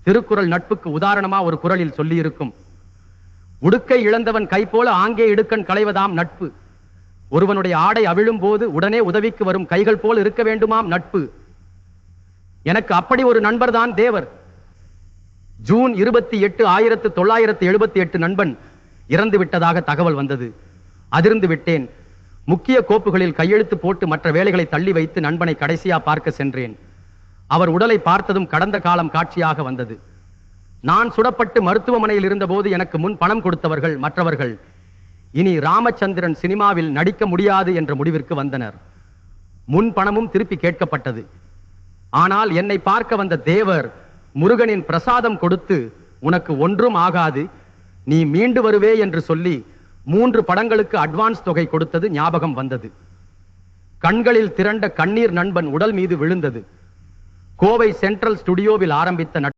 திருக்குறள் நட்புக்கு உதாரணமா ஒரு குறளில் சொல்லி இருக்கும். உடுக்கை இழந்தவன் கை போல ஆங்கே இடுக்கண் களைவதாம் நட்பு. ஒருவனுடைய ஆடை அவிழும் போது உடனே உதவிக்கு வரும் கைகள் போல் இருக்க வேண்டுமாம் நட்பு. எனக்கு அப்படி ஒரு நண்பர் தான் தேவர். ஜூன் 28, 1978 நண்பன் இறந்து விட்டதாக தகவல் வந்தது. அதிர்ந்து விட்டேன். முக்கிய கோப்புகளில் கையெழுத்து போட்டு மற்ற வேலைகளை தள்ளி வைத்து நண்பனை கடைசியா பார்க்க சென்றேன். அவர் உடலை பார்த்ததும் கடந்த காலம் காட்சியாக வந்தது. நான் சுடப்பட்டு மருத்துவமனையில் இருந்தபோது எனக்கு முன் பணம் கொடுத்தவர்கள் மற்றவர்கள் இனி ராமச்சந்திரன் சினிமாவில் நடிக்க முடியாது என்ற முடிவிற்கு வந்தனர். முன் பணமும் திருப்பி கேட்கப்பட்டது. ஆனால் என்னை பார்க்க வந்த தேவர் முருகனின் பிரசாதம் கொடுத்து, உனக்கு ஒன்றும் ஆகாது, நீ மீண்டு வருவே என்று சொல்லி 3 படங்களுக்கு அட்வான்ஸ் தொகை கொடுத்தது ஞாபகம் வந்தது. கண்களில் திரண்ட கண்ணீர் நண்பன் உடல் மீது விழுந்தது. கோவை சென்ட்ரல் ஸ்டுடியோவில் ஆரம்பித்த